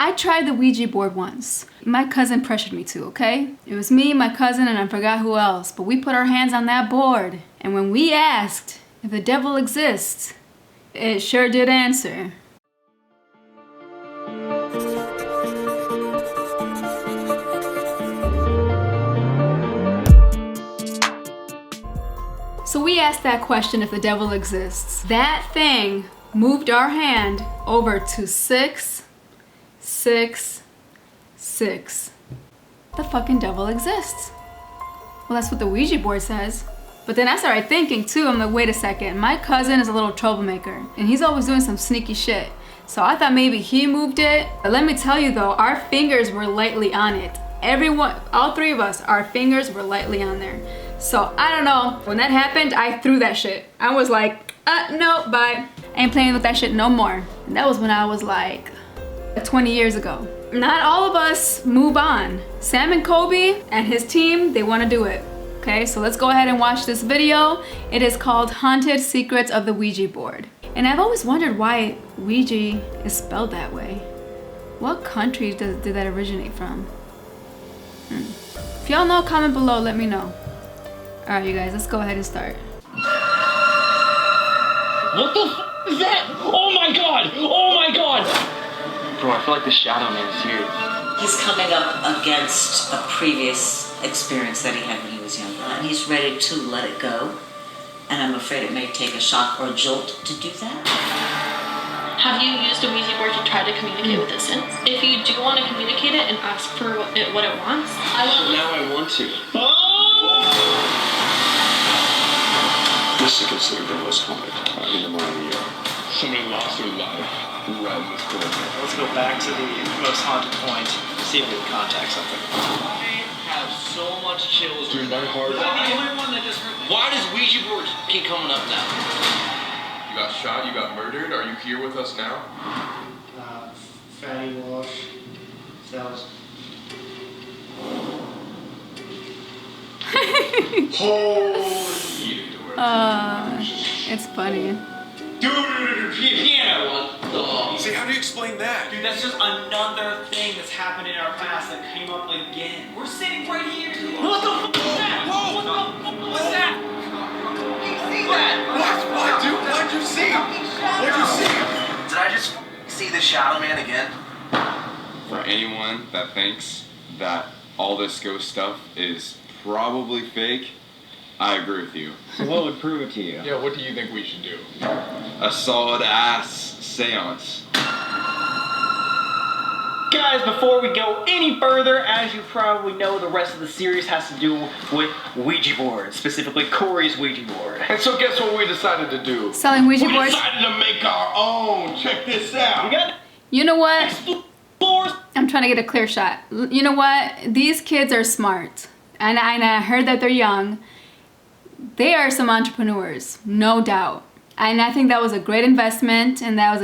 I tried the Ouija board once. My cousin pressured me to, okay? It was me, my cousin, and I forgot who else, but we put our hands on that board. And when we asked if the devil exists, it sure did answer. So we asked that question, if the devil exists. That thing moved our hand over to 6, 6, 6. The fucking devil exists. Well, that's what the Ouija board says. But then I started thinking too, I'm like, wait a second, my cousin is a little troublemaker and he's always doing some sneaky shit. So I thought maybe he moved it. But let me tell you though, our fingers were lightly on it. Everyone, all three of us, our fingers were lightly on there. So I don't know, when that happened, I threw that shit. I was like, no, bye. I ain't playing with that shit no more. And that was when I was like 20 years ago. Not all of us move on. Sam and Colby and his team, they want to do it. Okay, so let's go ahead and watch this video. It is called Haunted Secrets of the Ouija Board. And I've always wondered why Ouija is spelled that way. What country did that originate from? If y'all know, comment below, let me know. Alright you guys, let's go ahead and start. What the f is that? Oh my god! Oh my god! Bro, I feel like the Shadow Man is here. He's coming up against a previous experience that he had when he was younger, and he's ready to let it go. And I'm afraid it may take a shock or a jolt to do that. Have you used a Ouija board to try to communicate with it since? If you do want to communicate it and ask for what it wants, I will. Now I want to. This is considered the most haunted in the modern year. Somebody lost their life right in this building. Let's go back to the most haunted point, see if we can contact something. I have so much chills. Dude, my heart. Why does Ouija board keep coming up now? You got shot, you got murdered. Are you here with us now? Fatty Walsh. Cells. Holy. It's funny. Piano. See, how do you explain that? Dude, that's just another thing that's happened in our past that came up again. We're sitting right here. What the f*** is that? Whoa! What the f*** was that? See that? What, dude? What'd you see? What'd you see? Did I just see the Shadow Man again? For anyone that thinks that all this ghost stuff is probably fake, I agree with you. So what would prove it to you? Yeah, what do you think we should do? A solid ass seance. Guys, before we go any further, as you probably know, the rest of the series has to do with Ouija boards, specifically Corey's Ouija board. And so guess what we decided to do? Selling Ouija We boards? decided to make our own. Check this out. We got You know what? floors. I'm trying to get a clear shot. You know what? These kids are smart. And I heard that they're young. They are some entrepreneurs, no doubt. And I think that was a great investment, and that's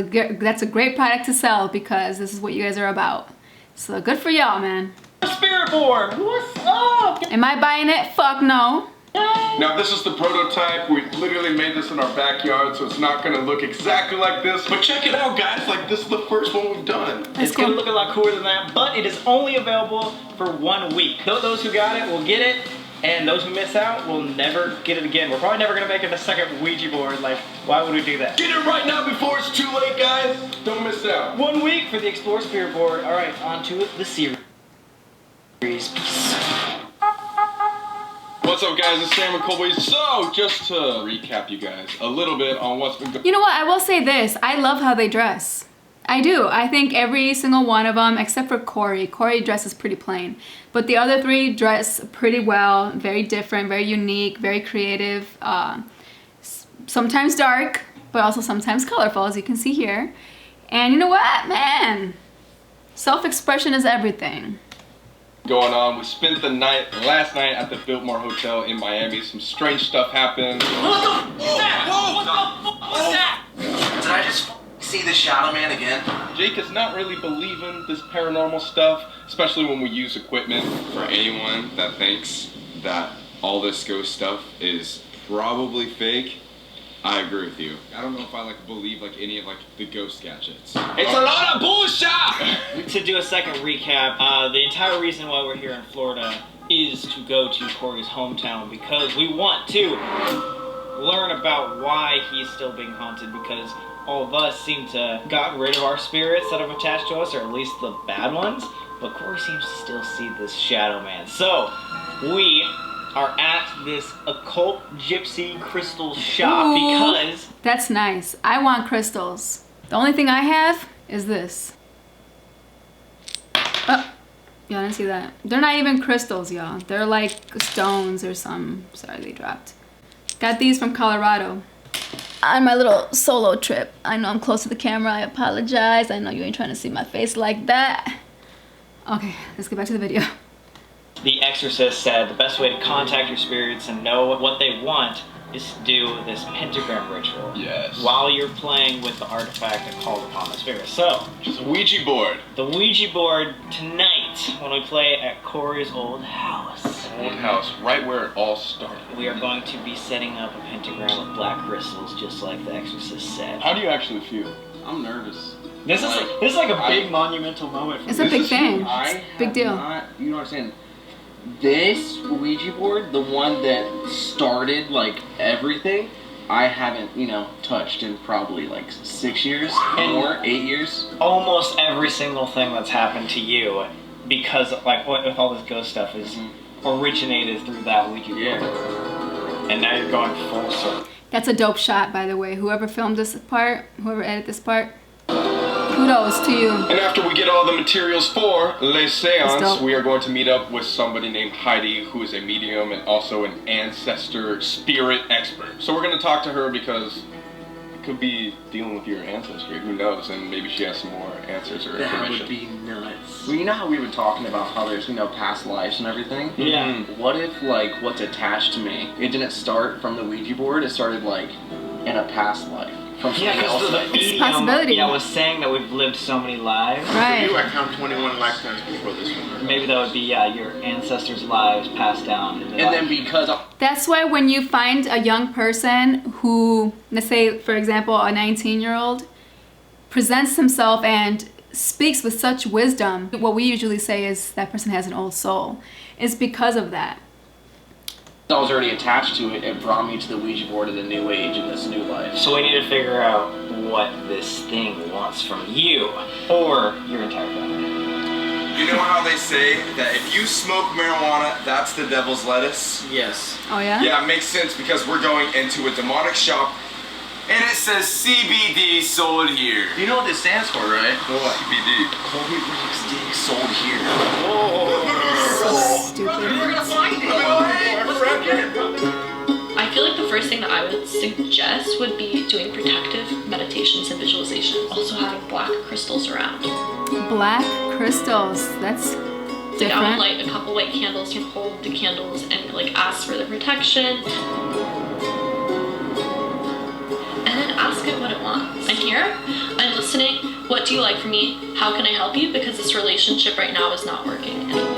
a great product to sell because this is what you guys are about. So good for y'all, man. Spirit board. What's up? Am I buying it? Fuck no. Now this is the prototype. We literally made this in our backyard, so it's not gonna look exactly like this. But check it out, guys. Like, this is the first one we've done. It's gonna look a lot cooler than that, but it is only available for 1 week. Those who got it will get it, and those who miss out will never get it again. We're probably never gonna make it a second Ouija board. Like, why would we do that? Get it right now before it's too late, guys. Don't miss out. 1 week for the Explore Spirit board. All right, on to the series. Peace. What's up, guys? It's Sam and Colby. So, just to recap you guys a little bit on what's been going. You know what? I will say this. I love how they dress. I do. I think every single one of them, except for Corey. Corey dresses pretty plain. But the other three dress pretty well. Very different, very unique, very creative. Sometimes dark, but also sometimes colorful, as you can see here. And you know what? Man, self-expression is everything. Going on. We spent the night last night at the Biltmore Hotel in Miami. Some strange stuff happened. What the f*** is that? What the f*** was that? Did I just see the Shadow Man again? Jake is not really believing this paranormal stuff, especially when we use equipment. For anyone that thinks that all this ghost stuff is probably fake, I agree with you. I don't know if I like believe like any of like the ghost gadgets. It's a lot of bullshit! To do a second recap, the entire reason why we're here in Florida is to go to Corey's hometown because we want to learn about why he's still being haunted, because all of us seem to got rid of our spirits that have attached to us, or at least the bad ones, but Corey seems to still see this shadow man. So we are at this occult gypsy crystal shop. Ooh, because that's nice. I want crystals. The only thing I have is this. Oh, y'all didn't see that. They're not even crystals, y'all. They're like stones or some. Sorry, they dropped. Got these from Colorado. On my little solo trip. I know I'm close to the camera. I apologize. I know you ain't trying to see my face like that. Okay, let's get back to the video. The Exorcist said the best way to contact your spirits and know what they want is to do this pentagram ritual. Yes. While you're playing with the artifact that calls upon the spirit. So, Just a Ouija board. the Ouija board tonight when we play at Corey's old house. Old house, right where it all started. We are going to be setting up a pentagram with black crystals, just like the Exorcist said. How do you actually feel? I'm nervous. This is like a big monumental moment for It's me. a big thing. I Big have deal. Not, you know what I'm saying? This Ouija board, the one that started like everything, I haven't, you know, touched in probably like 6 years, more, 8 years. Almost every single thing that's happened to you, because like with all this ghost stuff, is originated through that Ouija board. Yeah. And now you're going full circle. That's a dope shot, by the way. Whoever filmed this part, whoever edited this part, kudos to you. And after we get all the materials for Les That's Seance, dope. we are going to meet up with somebody named Heidi, who is a medium and also an ancestor spirit expert. So we're going to talk to her because it could be dealing with your ancestry. Who knows? And maybe she has some more answers or That information. would be nuts. Well, you know how we were talking about how there's, you know, past lives and everything? Yeah. What if, like, what's attached to me, it didn't start from the Ouija board, it started, like, in a past life. From Yeah, something because else. the It's a medium possibility. was saying that we've lived so many lives. Right. I count 21 lifetimes before this one. Maybe that would be your ancestors' lives passed down. And then because That's why when you find a young person who, let's say, for example, a 19-year-old, presents himself and speaks with such wisdom, what we usually say is that person has an old soul. It's because of that. I was already attached to it, it brought me to the Ouija board of the new age and this new life. So we need to figure out what this thing wants from you or your entire family. You know how they say that if you smoke marijuana, that's the devil's lettuce? Yes. Oh yeah? Yeah, it makes sense because we're going into a demonic shop and it says CBD sold here. You know what this stands for, right? What? CBD. Colby Brooks Dick sold here. Stupid. I feel like the first thing that I would suggest would be doing protective meditations and visualization. Also having black crystals around. Black crystals. That's Like I would different. light a couple white candles and hold the candles and like ask for the protection. And then ask it what it wants. I'm here, I'm listening. What do you like from me? How can I help you? Because this relationship right now is not working anymore.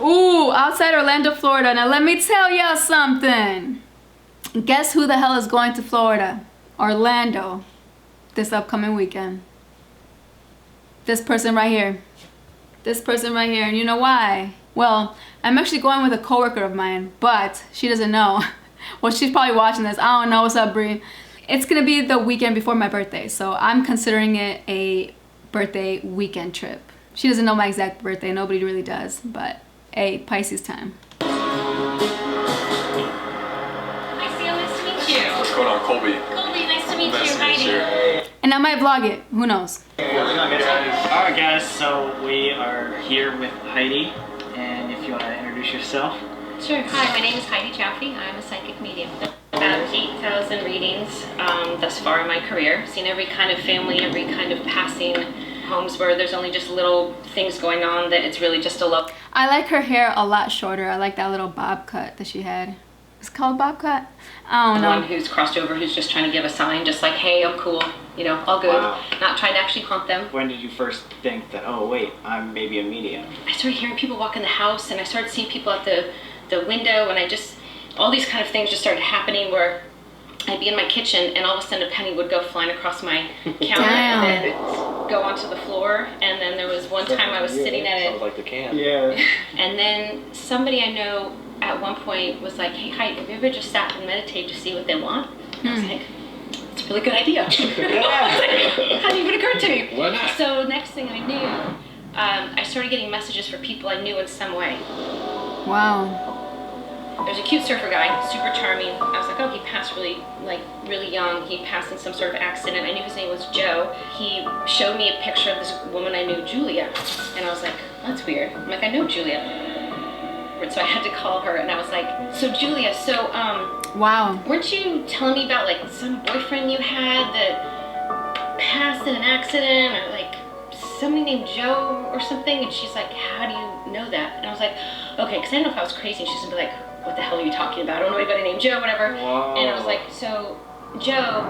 Ooh, outside Orlando, Florida. Now let me tell y'all something. Guess who the hell is going to Florida? Orlando. This upcoming weekend. This person right here. This person right here. And you know why? Well, I'm actually going with a coworker of mine, but she doesn't know. Well, she's probably watching this. I don't know. What's up, Bree? It's gonna be the weekend before my birthday, so I'm considering it a birthday weekend trip. She doesn't know my exact birthday. Nobody really does, but a Pisces time. Hi, Sam. Nice to meet you. What's going on, Colby? Colby, nice to meet Nice you. to meet you. Heidi. And I might vlog it. Who knows? Alright guys, so we are here with Heidi, and if you want to introduce yourself. Sure. Hi, my name is Heidi Chaffee. I'm a psychic medium. About 8,000 readings thus far in my career. Seen every kind of family, every kind of passing, homes where there's only just little things going on that it's really just a love. I like her hair a lot shorter. I like that little bob cut that she had. It's called Bobcat? I don't know. One who's crossed over, who's just trying to give a sign, just like, hey, I'm cool, you know, all good. Wow. Not trying to actually haunt them. When did you first think that, oh wait, I'm maybe a medium? I started hearing people walk in the house, and I started seeing people at the window, and all these kind of things just started happening where I'd be in my kitchen, and all of a sudden a penny would go flying across my counter and then go onto the floor. And then there was one time I was sitting at it. Sounds like the can. Yeah. And then somebody I know at one point was like, hey, Heidi, have you ever just sat and meditated to see what they want? And I was like, it's a really good idea. I was like, how did it even occur to me? Why not? So next thing I knew, I started getting messages for people I knew in some way. Wow. There's a cute surfer guy, super charming. I was like, oh, he passed really young. He passed in some sort of accident. I knew his name was Joe. He showed me a picture of this woman I knew, Julia. And I was like, that's weird. I'm like, I know Julia. So I had to call her, and I was like, so Julia, wow. Weren't you telling me about like some boyfriend you had that passed in an accident, or like somebody named Joe or something? And she's like, how do you know that? And I was like, okay, because I didn't know if I was crazy. And she's gonna be like, what the hell are you talking about? I don't know anybody named Joe, whatever. Whoa. And I was like, so Joe,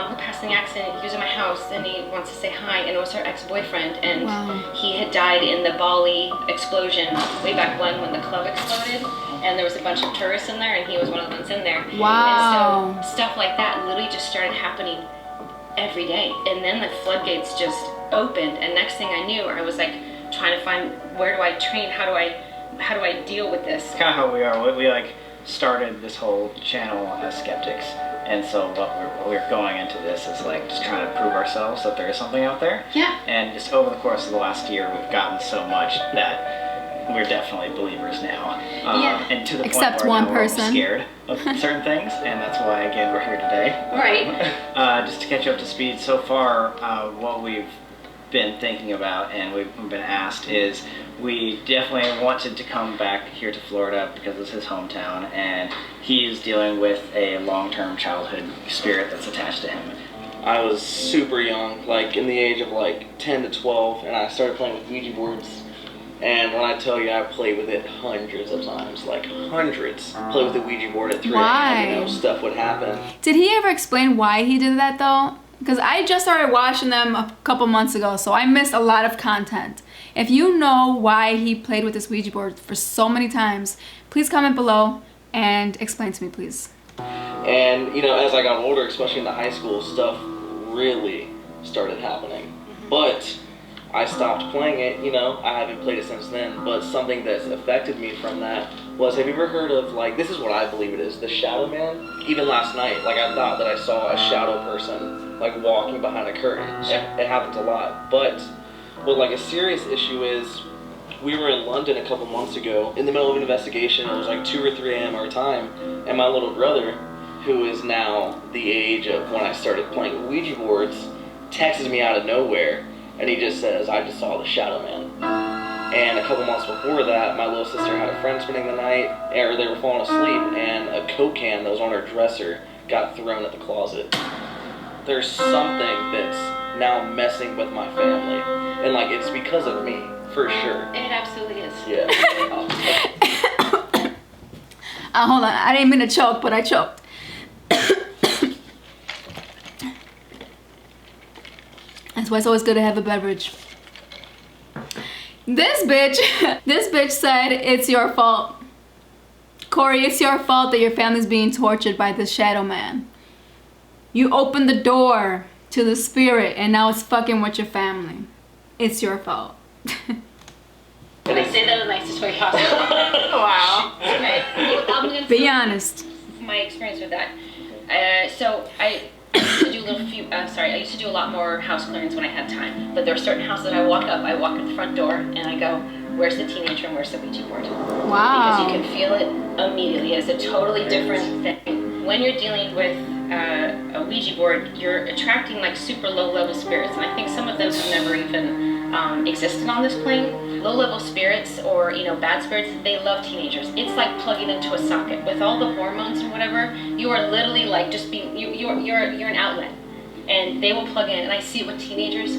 who passed in the accident, he was in my house, and he wants to say hi, and it was her ex-boyfriend, and he had died in the Bali explosion way back when the club exploded, and there was a bunch of tourists in there, and he was one of the ones in there. Wow. And so stuff like that literally just started happening every day, and then the floodgates just opened, and next thing I knew, I was like trying to find, where do I train, how do I deal with this? It's kind of how we are. We like started this whole channel as skeptics, and so what we're going into this is like just trying to prove ourselves that there is something out there. Yeah. And just over the course of the last year, we've gotten so much that we're definitely believers now. Yeah. And to the Except point where one now we're person. scared of certain things, and that's why again we're here today. Right. Just to catch you up to speed, so far what we've been thinking about and we've been asked is we definitely wanted to come back here to Florida because it's his hometown, and he's dealing with a long-term childhood spirit that's attached to him. I was super young, like in the age of like 10 to 12, and I started playing with Ouija boards. And when I tell you I played with it hundreds of times, like hundreds, played with the Ouija board at 3 a.m., you know, stuff would happen. Did he ever explain why he did that though? Because I just started watching them a couple months ago, so I missed a lot of content. If you know why he played with this Ouija board for so many times, please comment below and explain to me, please. And, you know, as I got older, especially in the high school, stuff really started happening. But I stopped playing it, you know, I haven't played it since then, but something that's affected me from that was, have you ever heard of, like, this is what I believe it is, the shadow man? Even last night, like, I thought that I saw a shadow person, like, walking behind a curtain. It happens a lot. But what, like, a serious issue is, we were in London a couple months ago, in the middle of an investigation. It was like 2 or 3 a.m. our time, and my little brother, who is now the age of when I started playing Ouija boards, texts me out of nowhere, and he just says, I just saw the shadow man. And a couple months before that, my little sister had a friend spending the night, or they were falling asleep, and a Coke can that was on her dresser got thrown at the closet. There's something that's now messing with my family, and like, it's because of me, for sure. It absolutely is. Yeah. Hold on, I didn't mean to choke, but I choked. That's why it's always good to have a beverage. This bitch said it's your fault. Corey, it's your fault that your family's being tortured by this shadow man. You opened the door to the spirit and now it's fucking with your family. It's your fault. Can I say that in the nicest way possible? Wow. Okay. Well, I'm gonna Be honest. My experience with that. So I used to do a lot more house clearings when I had time. But there are certain houses that I walk in the front door and I go, where's the teenager and where's the Ouija board? Wow. Because you can feel it immediately. It's a totally different thing. When you're dealing with a Ouija board, you're attracting like super low level spirits, and I think some of them have never even existed on this plane. Low level spirits, or bad spirits, they love teenagers. It's like plugging into a socket. With all the hormones and whatever, you are literally like just being you're an outlet, and they will plug in. And I see it with teenagers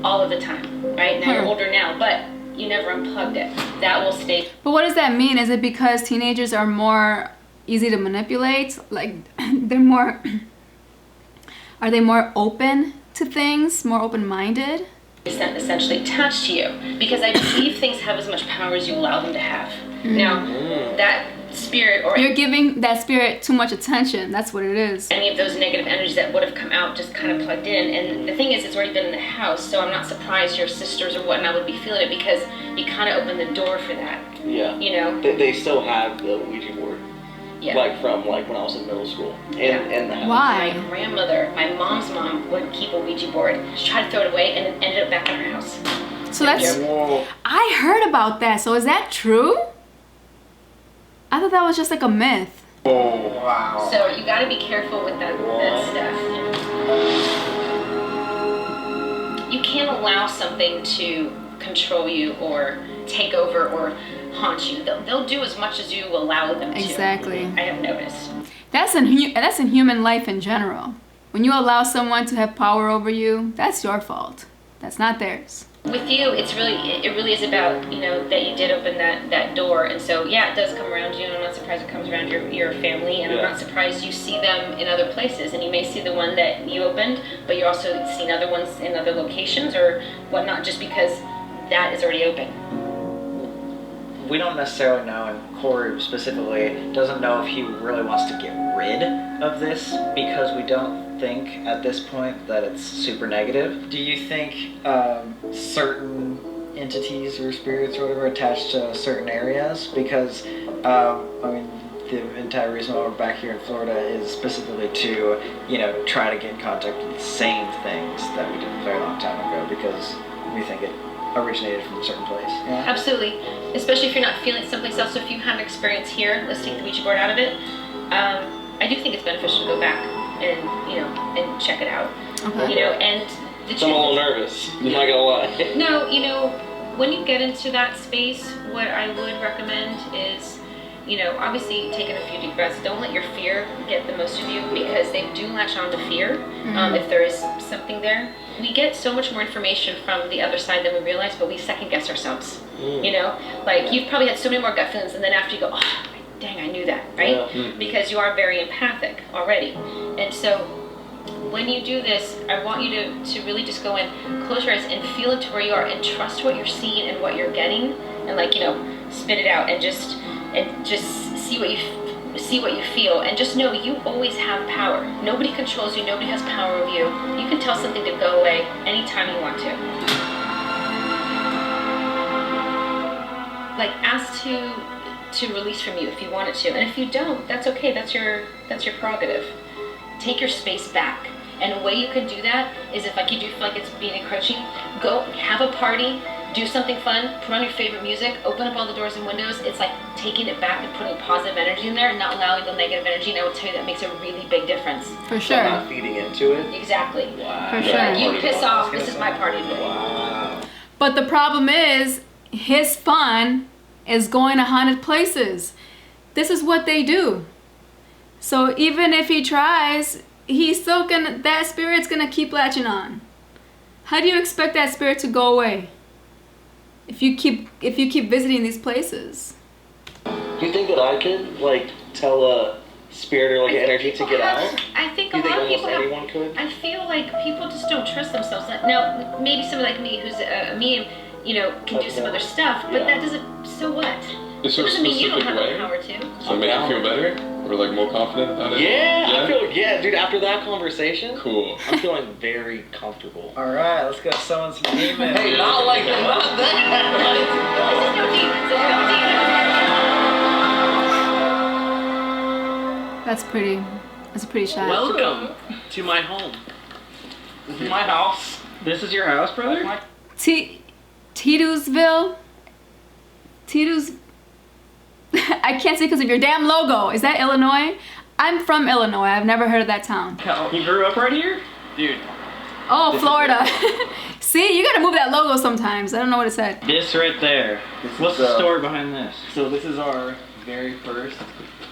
all of the time. Right now, you're older now, but you never unplugged it. That will stay. But what does that mean? Is it because teenagers are more easy to manipulate? Like, they're more... Are they more open to things? More open-minded? Essentially attached to you, because I believe things have as much power as you allow them to have. Now, that spirit or you're giving that spirit too much attention. That's what it is. Any of those negative energies that would have come out just kind of plugged in. And the thing is, it's already been in the house, so I'm not surprised your sisters or whatnot would be feeling it, because you kind of opened the door for that. Yeah. You know? They still have the Ouija board. Yeah. Like from like when I was in middle school. And the house. Why? My grandmother, my mom's mom, would keep a Ouija board. She tried to throw it away, and it ended up back in her house. So that's... Whoa. I heard about that. So is that true? I thought that was just like a myth. Oh, wow. So you got to be careful with that stuff. You can't allow something to control you or take over or haunt you. They'll do as much as you allow them to. Exactly. I have noticed. That's in human life in general. When you allow someone to have power over you, that's your fault. That's not theirs. With you, it really is about, you know, that you did open that door, and so yeah, it does come around you, and I'm not surprised it comes around your family, and I'm not surprised you see them in other places, and you may see the one that you opened, but you're also seeing other ones in other locations or whatnot, just because that is already open. We don't necessarily know, and Corey specifically doesn't know if he really wants to get rid of this, because we don't think at this point that it's super negative. Do you think certain entities or spirits or whatever attached to certain areas? Because I mean, the entire reason why we're back here in Florida is specifically to, you know, try to get in contact with the same things that we did a very long time ago, because we think it originated from a certain place. Yeah? Absolutely, especially if you're not feeling it someplace else. So if you had an experience here, let's take the Ouija board out of it. I do think it's beneficial to go back and, you know, and check it out. Okay. You know, and the I'm a little nervous. I'm not gonna lie. No, you know, when you get into that space, what I would recommend is, you know, obviously taking a few deep breaths. Don't let your fear get the most of you, because they do latch on to fear. If there is something there, we get so much more information from the other side than we realize, but we second guess ourselves. You know, like you've probably had so many more gut feelings, and then after you go, oh, dang, I knew that, right? Yeah. Because you are very empathic already. And so when you do this, I want you to really just go in, close your eyes, and feel into where you are, and trust what you're seeing and what you're getting, and like, you know, spit it out, and just see what you feel, and just know you always have power. Nobody controls you. Nobody has power over you. You can tell something to go away anytime you want to. Like, ask to release from you if you want it to, and if you don't, that's okay. That's your prerogative. Take your space back, and a way you can do that is, if like you do feel like it's being encroaching, go have a party, do something fun, put on your favorite music, open up all the doors and windows. It's like taking it back and putting positive energy in there and not allowing the negative energy, and I will tell you that makes a really big difference. For sure. So I'm not feeding into it. Exactly. Wow. For sure. You piss off, this is my party today. Wow. But the problem is, his fun is going to haunted places. This is what they do. So even if he tries, he's still gonna, that spirit's gonna keep latching on. How do you expect that spirit to go away if you keep visiting these places? Do you think that I could like tell a spirit or like an energy to get out? I think Do a you think lot of almost people have. anyone could? I feel like people just don't trust themselves. Now, maybe someone like me who's a medium, you know, can do some other stuff, but that doesn't. So what? Is there It a doesn't mean you don't specific have the way? power to. So make you feel better? Or like more confident about it? Yeah, I feel, dude, after that conversation, Cool. I'm feeling very comfortable. All right, let's go summon some demons. Hey, not like that, not that. This is no demons. That's no demons. That's a pretty shot. Welcome to my home. This is my house. This is your house, brother? Titusville? I can't say because of your damn logo. Is that Illinois? I'm from Illinois. I've never heard of that town. You grew up right here? Dude. Oh, Florida. See, you gotta move that logo sometimes. I don't know what it said. This right there. What's the story behind this? So this is our very first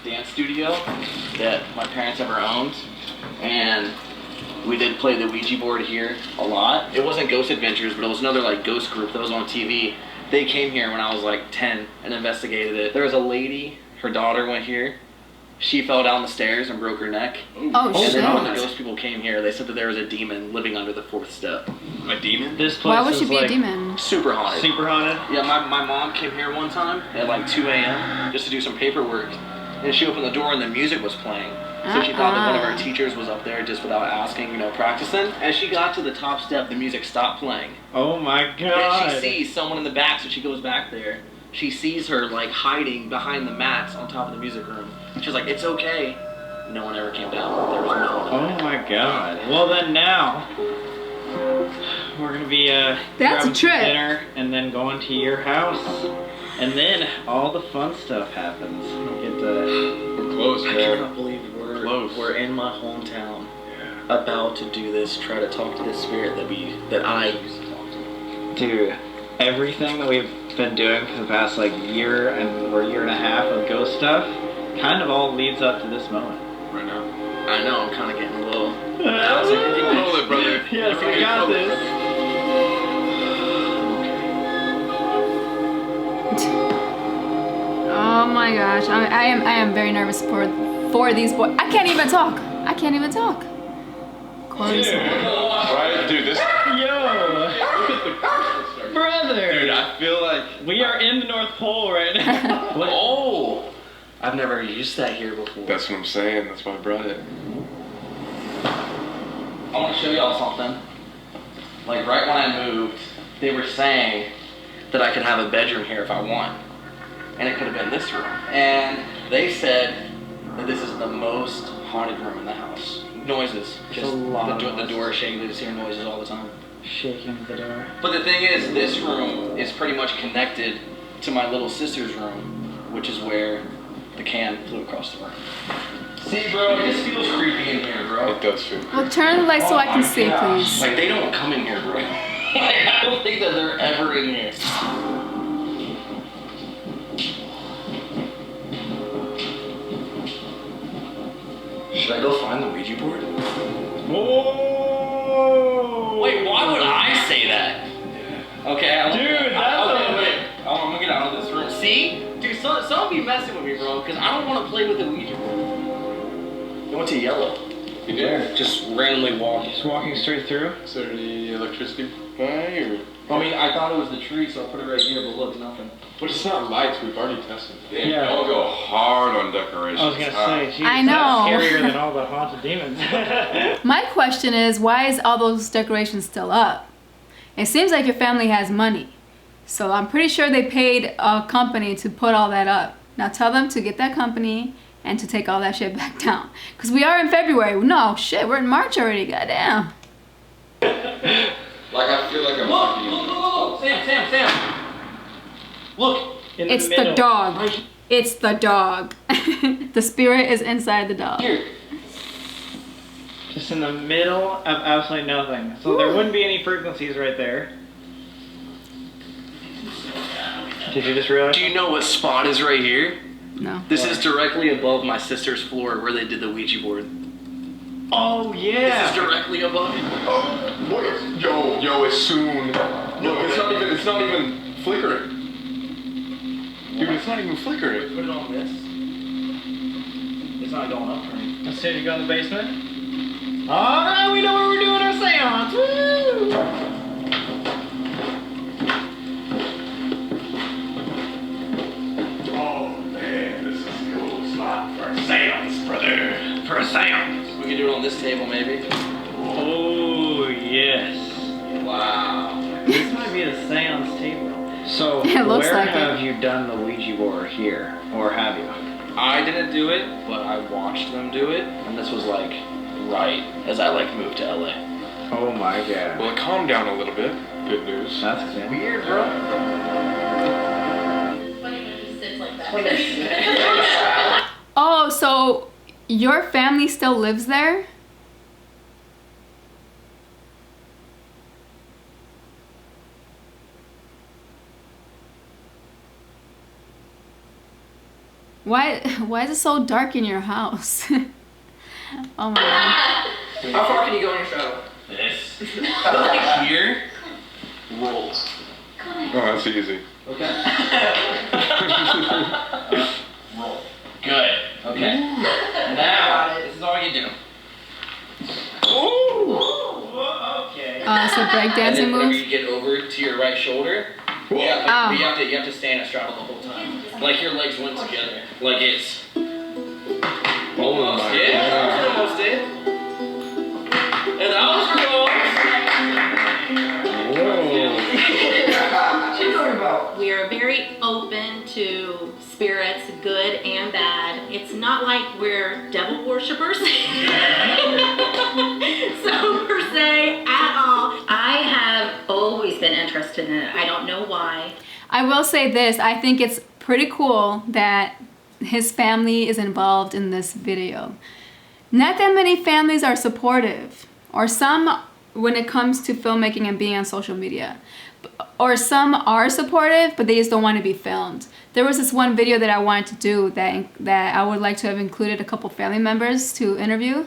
dance studio that my parents ever owned, and we did play the Ouija board here a lot. It wasn't Ghost Adventures, but it was another like ghost group that was on TV. They came here when I was like 10 and investigated it. There was a lady, her daughter went here, she fell down the stairs and broke her neck. Oh, And shit. then when the ghost people came here, they said that there was a demon living under the 4th step. A demon? This place Why would is she be a like demon? Super haunted. super haunted. Yeah, my mom came here one time at like 2 a.m. just to do some paperwork. And she opened the door and the music was playing. So she thought that one of our teachers was up there just without asking, you know, practicing. As she got to the top step, the music stopped playing. Oh my god. Then she sees someone in the back, so she goes back there. She sees her like hiding behind the mats on top of the music room. She's like, it's okay. No one ever came down. There was no one. Oh my god. Well then now, we're gonna be That's grabbing a trip. some dinner and then going to your house. And then all the fun stuff happens. We get to... We're close, I man. cannot believe Close. we're in my hometown about to do this, try to talk to this spirit that I used to talk to. Dude, everything that we've been doing for the past like year or year and a half of ghost stuff kind of all leads up to this moment. Right now. I know, I'm kind of getting a little... Control it, brother. Yes, we got this. Oh my gosh, I am very nervous for these boys. I can't even talk. I can't even talk. Corey's Right, dude, this... Yo! Brother! Dude, I feel like... We are in the North Pole right now. Oh! I've never used that here before. That's what I'm saying, that's why I brought it. I want to show y'all something. Like right when I moved, they were saying that I could have a bedroom here if I want. And it could have been this room. And they said that this is the most haunted room in the house. Noises. Just the door shaking, they just hear noises all the time. Shaking the door. But the thing is, this room is pretty much connected to my little sister's room, which is where the can flew across the room. See, bro, this feels creepy in here, bro. It does feel Well, turn the light so I can see, please. Like, they don't come in here, bro. Like, I don't think that they're ever in here. Should I go find the Ouija board? Whoa! Wait, why would I say that? Okay, Dude, wait. I'm gonna get out of this room. See? Dude, some be messing with me, bro, because I don't want to play with the Ouija board. It went to yellow. You did? Just randomly walking. Just walking straight through? Is there any electricity by or... I mean, I thought it was the tree, so I put it right here, but look, nothing. But it's not lights, we've already tested. Damn, Yeah. y'all go hard on decorations. I was gonna say, geez, I know. that's scarier than all the haunted demons. My question is, why is all those decorations still up? It seems like your family has money. So I'm pretty sure they paid a company to put all that up. Now tell them to get that company and to take all that shit back down. Because we are in February. No, shit, we're in March already. Goddamn. Like, I feel like I'm Look! Sam! Look! In It's the middle. dog. It's the dog. The spirit is inside the dog. Here. Just in the middle of absolutely nothing. So there wouldn't be any frequencies right there. Did you just realize? Do you know what spot is right here? No. This is directly above my sister's floor where they did the Ouija board. Oh yeah. This is directly above it. Oh, boy, yo, it's soon. No, it's not even flickering. Dude, it's not even flickering. Put it on this. It's not going up for me. Let's see, you go in the basement. Alright, we know where we're doing our seance. Woo! Oh, man, this is a cool spot for a seance, brother. For a seance. We can do it on this table, maybe. Oh yes. Wow. This might be a seance table. So It looks where like have it. you done the Ouija board here? Or have you? I didn't do it, but I watched them do it, and this was like right as I like moved to LA. Oh my god. Well, it calmed down a little bit. Good news. That's good. Weird, bro. Oh, so your family still lives there? Why is it so dark in your house? Oh my god. How far can you go in your shadow? This. Like here? Rolls. Oh, that's easy. Okay. Roll. Good. Okay. it's a And breakdancing then whenever move. you get over to your right shoulder, yeah, you have to stay in a straddle the whole time. Like your legs went together. Like it's almost, almost it. And that was We are very open to spirits, good and bad. It's not like we're devil worshippers. So per se at all. I have always been interested in it. I don't know why. I will say this, I think it's pretty cool that his family is involved in this video. Not that many families are supportive, or some when it comes to filmmaking and being on social media. Or some are supportive, but they just don't want to be filmed. There was this one video that I wanted to do that I would like to have included a couple family members to interview.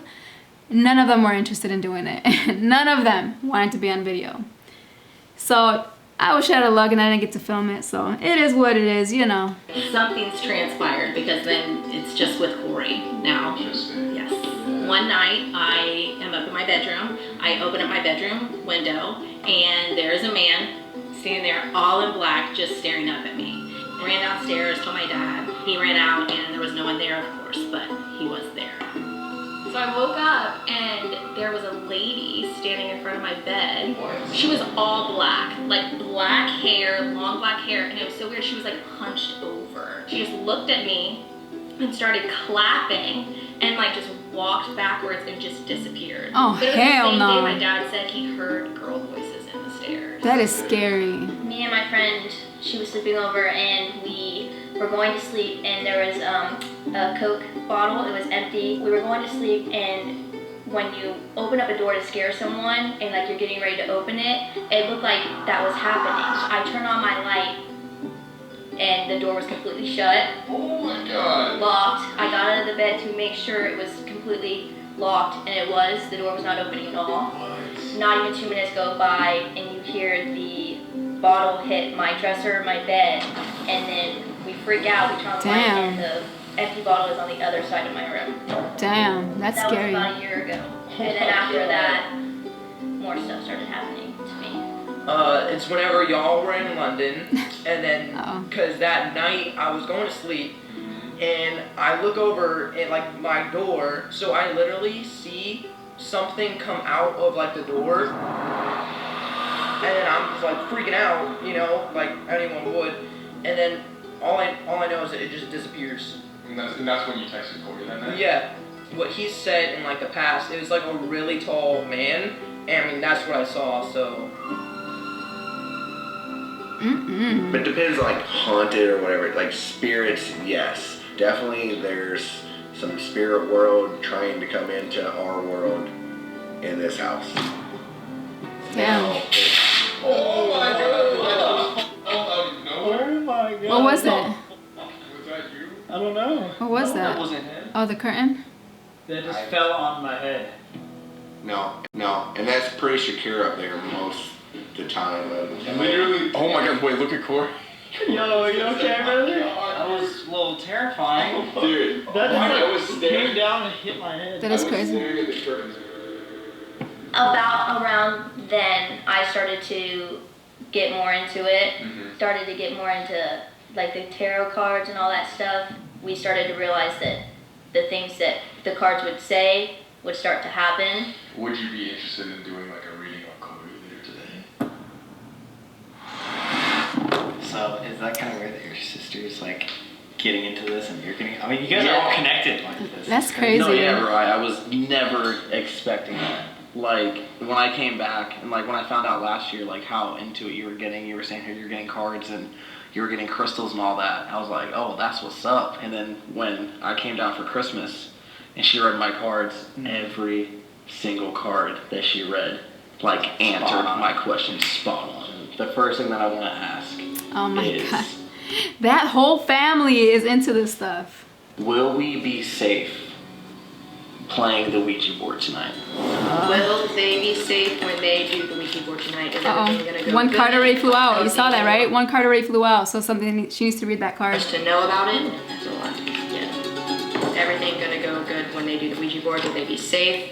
None of them were interested in doing it. None of them wanted to be on video. So I was out of luck and I didn't get to film it, so it is what it is, you know. Something's transpired because then it's just with Corey now. Yes. One night I am up in my bedroom. I open up my bedroom window and there's a man standing there all in black just staring up at me. Ran downstairs, told my dad. He ran out and there was no one there, of course, but he was there. So I woke up and there was a lady standing in front of my bed. She was all black, like black hair, long black hair, and it was so weird. She was like hunched over. She just looked at me and started clapping and like just walked backwards and just disappeared. Oh, but it was hell the same no. day my dad said he heard girl voices in the stairs. That is scary. Me and my friend, she was sleeping over and we were going to sleep and there was a Coke bottle, it was empty. We were going to sleep and when you open up a door to scare someone and like you're getting ready to open it, it looked like that was happening. I turned on my light and the door was completely shut. Oh my God. Locked. I got out of the bed to make sure it was completely locked and it was. The door was not opening at all. Not even 2 minutes go by and you hear the bottle hit my dresser, my bed, and then we freak out, we turn on the light and the empty bottle is on the other side of my room. Damn, that's that scary. That was about a year ago. And then after that, more stuff started happening to me. It's whenever y'all were in London, and then, because that night I was going to sleep, and I look over at like my door, so I literally see something come out of like the door, and then I'm just like freaking out, you know, like anyone would, and then all I know is that it just disappears. And that's when you texted Corey that night? Yeah, what he said in like the past, it was like a really tall man, and I mean that's what I saw, so. But it depends, like haunted or whatever, like spirits, yes. Definitely there's some spirit world trying to come into our world in this house. Damn. Oh my God. Oh my God. What was that? Was that you? I don't know. What was that? That wasn't him. Oh, the curtain? That just fell on my head. No, and that's pretty secure up there most of the time. Literally, oh my God, wait, look at Corey. Yo, you okay, brother? That was a little terrifying. Dude, That was just came down and hit my head. That is crazy. About around then, I started to get more into it. Started to get more into like the tarot cards and all that stuff. We started to realize that the things that the cards would say would start to happen. Would you be interested in doing like a reading on Corey later today? So is that kind of weird that your sister's like getting into this and you're getting? I mean, you guys are all connected like this. That's crazy. No, yeah, right. I was never expecting that. Like when I came back and like when I found out last year, like how into it you were getting. You were saying here you're getting cards and you were getting crystals and all that. I was like, oh, that's what's up. And then when I came down for Christmas and she read my cards, every single card that she read, like answered my question spot on. The first thing that I want to ask is, God. That whole family is into this stuff. will we be safe playing the Ouija board tonight? Will they be safe when they do the Ouija board tonight? Is everything gonna go One good? card already flew out. You saw that, right? One card already flew out. So something she needs to read that card. Just to know about it. That's a lot. Yeah. Is everything gonna go good when they do the Ouija board? Will they be safe?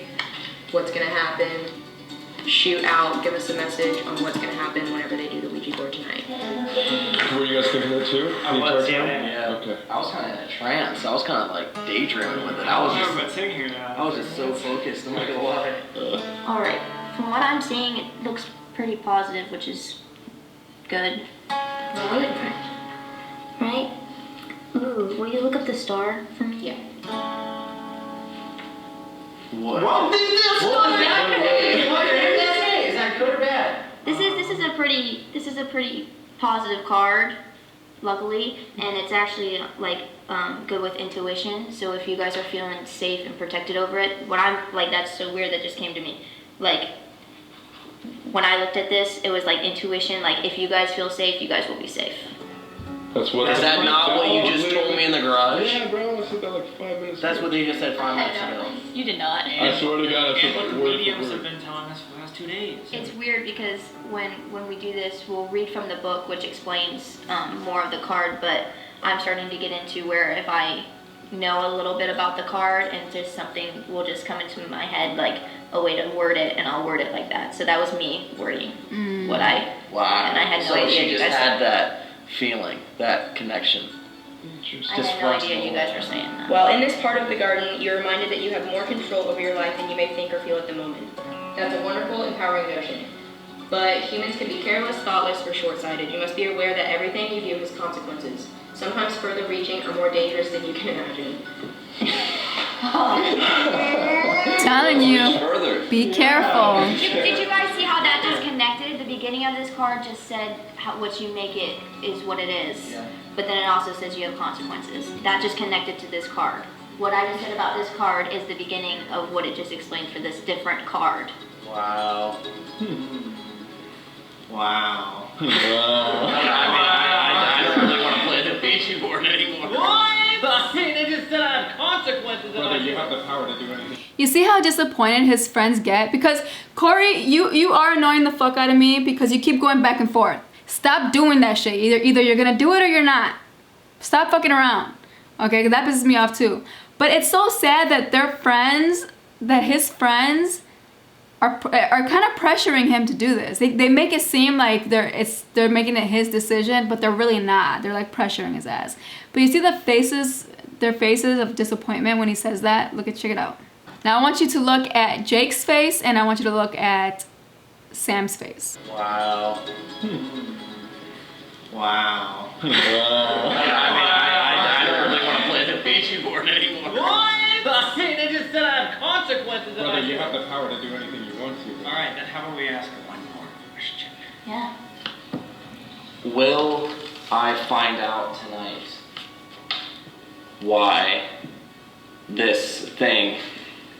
What's gonna happen? shoot out, give us a message on what's going to happen whenever they do the Ouija board tonight. Were you guys thinking that too? I was, yeah. Okay. I was kind of in a trance. I was kind of like daydreaming with it. I was just sitting here now. I was just so focused. I'm not gonna lie. All right. From what I'm seeing, it looks pretty positive, which is good. Right? Ooh, will you look up the star for me? Yeah. What? What did this What was that? What did that say? Is that good or bad? This is a pretty positive card, luckily, and it's actually like good with intuition. So if you guys are feeling safe and protected over it, what I'm like, that's so weird that just came to me. Like when I looked at this, it was like intuition. Like if you guys feel safe, you guys will be safe. That's what. Is that not what you just told me in the garage? Yeah, bro. I said that like 5 minutes. That's what they just said 5 minutes ago. You did not. I swear to God, I said And what like the word mediums for have word. been telling us for the last 2 days. It's weird because when we do this, we'll read from the book, which explains more of the card, but I'm starting to get into where if I know a little bit about the card and just something will just come into my head, like a way to word it, and I'll word it like that. So that was me wording what I... Wow. And I had no so idea she you just guys had that feeling, that connection. I had no idea you guys were saying that. Well, in this part of the garden, you're reminded that you have more control over your life than you may think or feel at the moment. That's a wonderful, empowering notion. But humans can be careless, thoughtless, or short-sighted. You must be aware that everything you do has consequences, sometimes further reaching or more dangerous than you can imagine. Telling you, be careful. Did you guys see how that just connected? The beginning of this card just said how what you make it is what it is. Yeah. But then it also says you have consequences. That just connected to this card. What I just said about this card is the beginning of what it just explained for this different card. Wow. Wow. I don't really want to play the Ouija board anymore. What? I mean, they just said I have consequences. Brother, you have the power to do anything. You see how disappointed his friends get? Because Corey, you are annoying the fuck out of me because you keep going back and forth. Stop doing that shit. Either you're gonna do it or you're not. Stop fucking around. Okay, 'cause that pisses me off too. But it's so sad that his friends are kind of pressuring him to do this. They make it seem like they're making it his decision, but they're really not. They're like pressuring his ass. But you see their faces of disappointment when he says that? Check it out. Now I want you to look at Jake's face and I want you to look at Sam's face. Wow. Wow. I don't really want to play the Ouija board anymore. What? I mean, they just said I have consequences. Brother, you have the power to do anything you want to. Alright, then how about we ask one more question? Yeah. Will I find out tonight why this thing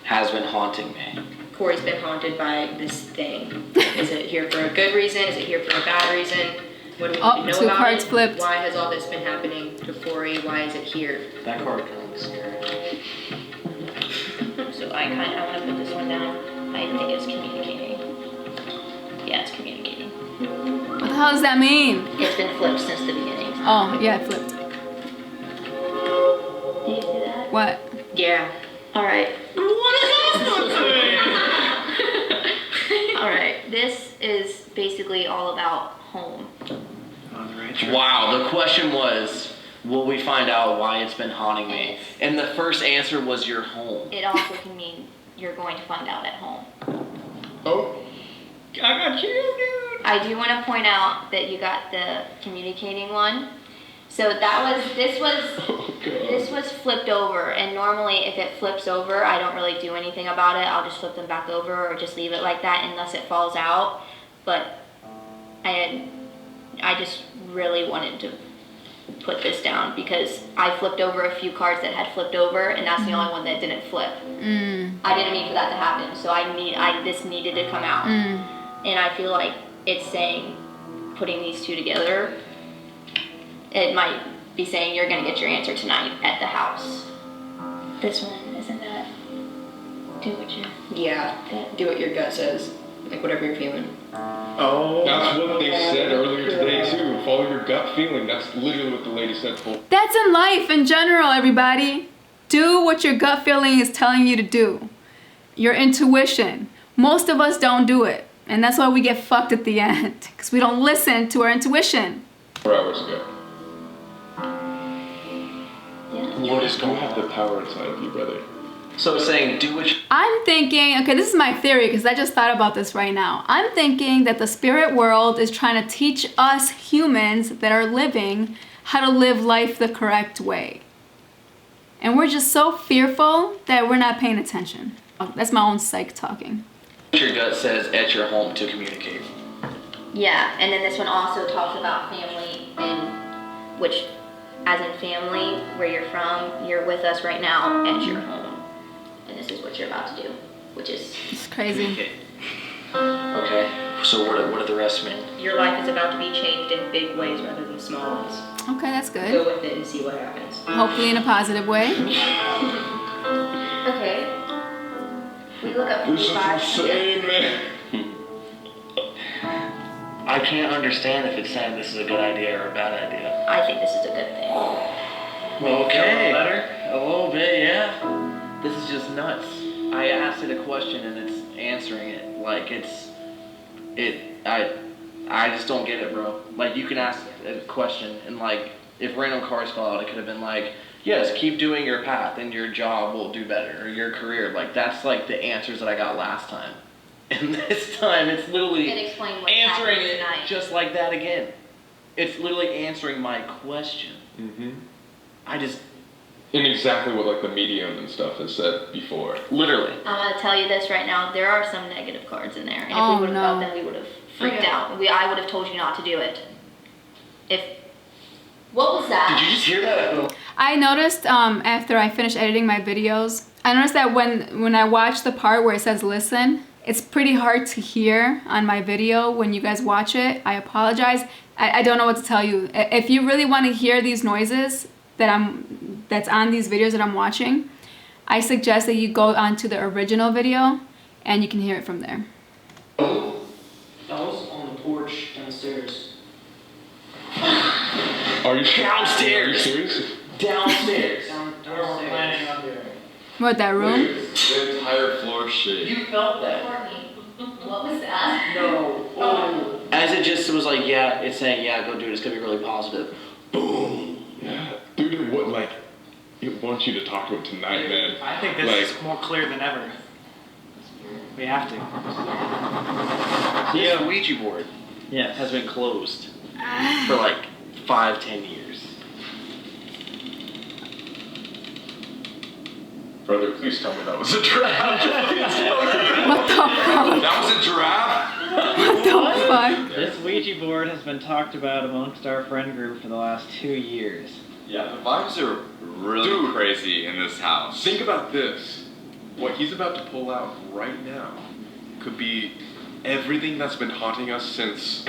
has been haunting me? Corey's been haunted by this thing. Is it here for a good reason? Is it here for a bad reason? What do we need to know 2 about cards it? flipped. Why has all this been happening to Corey? Why is it here? That card kind of looks scary. So I want to put this one down. I think it's communicating. Yeah, it's communicating. What the hell does that mean? It's been flipped since the beginning. Oh, yeah, it flipped. Did you see that? What? Yeah. All right. What is this? All right. This is basically all about home. Wow, the question was, will we find out why it's been haunting me? And the first answer was your home. It also can mean you're going to find out at home. Oh. I got you, dude. I do want to point out that you got the communicating one. So this was flipped over, and normally if it flips over, I don't really do anything about it. I'll just flip them back over or just leave it like that unless it falls out. But I just really wanted to put this down because I flipped over a few cards that had flipped over, and that's the only one that didn't flip. I didn't mean for that to happen, so this needed to come out. And I feel like it's saying, putting these two together, it might be saying you're going to get your answer tonight at the house. This one, isn't that? Do what you... Yeah, do what your gut says. Like whatever you're feeling. Oh. That's what they said earlier today too. Follow your gut feeling. That's literally what the lady said. That's in life in general, everybody. Do what your gut feeling is telling you to do. Your intuition. Most of us don't do it. And that's why we get fucked at the end, because we don't listen to our intuition. 4 hours ago. Yeah. You have the power inside of you, brother. So it's saying do what I'm thinking, okay, this is my theory because I just thought about this right now. I'm thinking that the spirit world is trying to teach us humans that are living how to live life the correct way. And we're just so fearful that we're not paying attention. That's my own psych talking. your gut says at your home to communicate. Yeah, and then this one also talks about family, and which, as in family, where you're from, you're with us right now at your home. And this is what you're about to do, which is... It's crazy. Okay, so what do the rest mean? Your life is about to be changed in big ways rather than small ones. Okay, that's good. Go with it and see what happens. Hopefully in a positive way. Okay. We look up This is insane, man. I can't understand if it's saying this is a good idea or a bad idea. I think this is a good thing. Okay. A little bit, yeah. This is just nuts. I asked it a question and it's answering it. Like I just don't get it, bro. Like you can ask a question and like if random cards fall out, it could have been like, yes, keep doing your path and your job will do better, or your career. Like that's like the answers that I got last time. And this time it's literally answering it just like that again. It's literally answering my question. Mm-hmm. I just... In exactly what like the medium and stuff has said before. Literally. I'm going to tell you this right now. There are some negative cards in there. And if we would have felt them, we would have freaked out. I would have told you not to do it. What was that? Did you just hear that? I noticed after I finished editing my videos, I noticed that when I watch the part where it says listen, it's pretty hard to hear on my video when you guys watch it. I apologize. I don't know what to tell you. If you really want to hear these noises that's on these videos that I'm watching, I suggest that you go onto the original video and you can hear it from there. I was on the porch downstairs. Are you downstairs? Are you serious? Downstairs. Where we're planning on doing. What, that room? The entire floor shake. You felt that? What was that? No. Oh. As it just was like, yeah, it's saying, yeah, go do it. It's gonna be really positive. Boom. Yeah, dude. What like? It wants you to talk to him tonight, man. I think this is more clear than ever. We have to. This Ouija board has been closed for like 5-10 years. Brother, please tell me that was a trap. What the fuck? That was a giraffe? What the fuck? This Ouija board has been talked about amongst our friend group for the last 2 years. Yeah, the vibes are really crazy in this house. Think about this. What he's about to pull out right now could be everything that's been haunting us since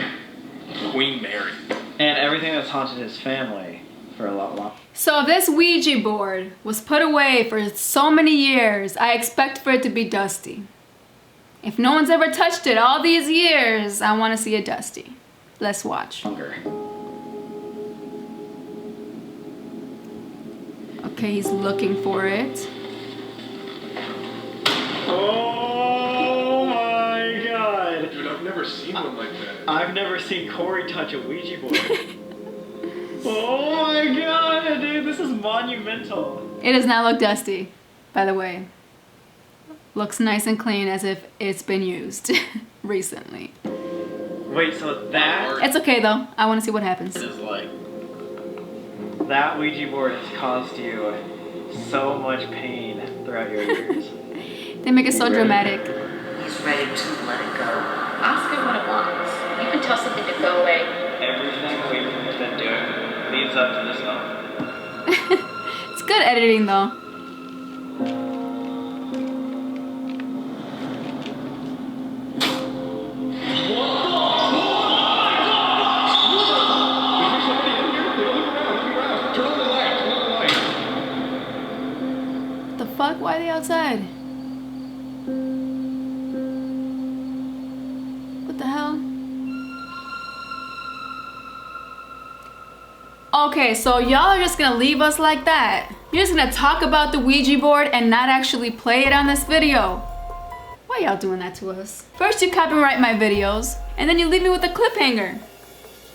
Queen Mary. And everything that's haunted his family for a lot longer. So if this Ouija board was put away for so many years, I expect for it to be dusty. If no one's ever touched it all these years, I want to see it dusty. Let's watch. Okay, he's looking for it. Oh my god! Dude, I've never seen one like that. I've never seen Corey touch a Ouija board. Oh my god, dude, this is monumental. It does not look dusty, by the way. Looks nice and clean as if it's been used recently. Wait, so that... It's okay though, I want to see what happens. It's like... That Ouija board has caused you so much pain throughout your years. They make it so dramatic. He's ready to let it go. Ask it what it wants. You can tell something to go away. Everything we've been doing leads up to this moment. It's good editing though. The fuck? Why are they outside? What the hell? Okay, so y'all are just gonna leave us like that. You're just gonna talk about the Ouija board and not actually play it on this video. Why Why y'all doing that to us? First you copyright my videos, and then you leave me with a cliffhanger.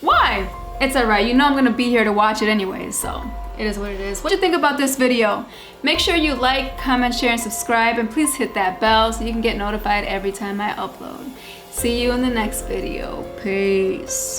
Why? It's alright, you know I'm gonna be here to watch it anyway, so it is what it is. What do you think about this video? Make sure you like, comment, share, and subscribe, and please hit that bell so you can get notified every time I upload. See you in the next video. Peace.